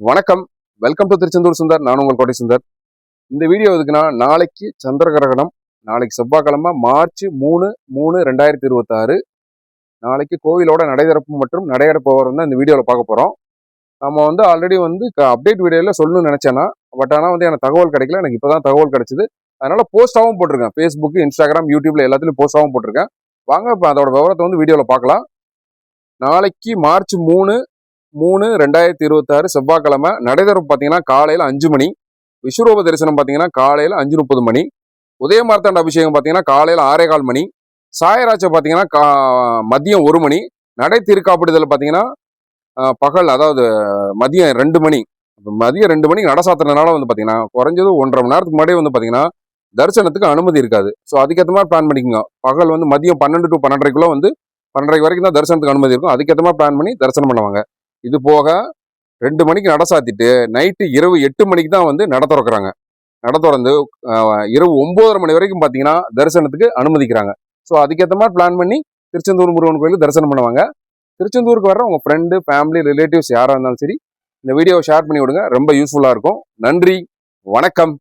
வணக்கம். Welcome to Tiruchendur Sundar. நான் உங்கள் கோட்டை சுந்தர். இந்த வீடியோ எதுக்குன்னா, நாளைக்கு சந்திர கிரகணம். நாளைக்கு செவ்வாய்க்கிழமை மார்ச் 3/3/2026. நாளைக்கு கோவிலோட நடை திறப்பு மற்றும் நடையடை போகிறோம் தான் இந்த வீடியோவில் பார்க்க போகிறோம். நம்ம ஆல்ரெடி அப்டேட் வீடியோவில் சொல்லணும்னு நினச்சேன்னா, பட் ஆனால் எனக்கு தகவல் கிடைக்கல. எனக்கு இப்போ தான் தகவல் கிடைச்சிது. அதனால் போஸ்ட்டாகவும் போட்டிருக்கேன். ஃபேஸ்புக், இன்ஸ்டாகிராம், யூடியூப்ல எல்லாத்துலேயும் போஸ்ட்டாகவும் போட்டிருக்கேன். வாங்க இப்போ அதோட விவரத்தை வீடியோவில் பார்க்கலாம். நாளைக்கு மார்ச் 3/3/2026 செவ்வாய்க்கிழமை நடைதரப்பு பார்த்தீங்கன்னா காலையில் 5 மணி. விஸ்வரூப தரிசனம் பார்த்தீங்கன்னா காலையில் 5:30 மணி. உதயமார்த்தாண்ட அபிஷேகம் பார்த்தீங்கன்னா காலையில் 6:15 மணி. சாயராட்சை பார்த்தீங்கன்னா மதியம் 1 மணி. நடை திருக்காப்பிடுதல் பார்த்தீங்கன்னா பகல், அதாவது மதியம் 2 மணி. மதியம் 2 மணிக்கு நட சாத்திரனால பார்த்தீங்கன்னா குறைஞ்சது 1.5 மணி நேரத்துக்கு முன்னாடியே பார்த்தீங்கன்னா தரிசனத்துக்கு அனுமதி இருக்காது. ஸோ அதுக்கேற்ற மாதிரி பிளான் பண்ணிக்கோங்க. பகல் மதியம் 12 to 12:30 12:30 வரைக்கும் தான் தரிசனத்துக்கு அனுமதி இருக்கும். அதுக்கேற்ற மாதிரி பிளான் பண்ணி தரிசனம் பண்ணுவாங்க. இது போக 2 மணிக்கு நட சாத்திட்டு நைட்டு இரவு 8 மணிக்கு தான் நட திறக்கிறாங்க. நட திறந்து இரவு 9:30 மணி வரைக்கும் பார்த்தீங்கன்னா தரிசனத்துக்கு அனுமதிக்கிறாங்க. ஸோ அதுக்கேற்ற மாதிரி பிளான் பண்ணி திருச்செந்தூர் முருகன் கோயில் தரிசனம் பண்ணுவாங்க. திருச்செந்தூருக்கு வர்ற உங்கள் ஃப்ரெண்டு, ஃபேமிலி, ரிலேட்டிவ்ஸ் யாராக இருந்தாலும் சரி, இந்த வீடியோவை ஷேர் பண்ணி விடுங்க. ரொம்ப யூஸ்ஃபுல்லாக இருக்கும். நன்றி, வணக்கம்.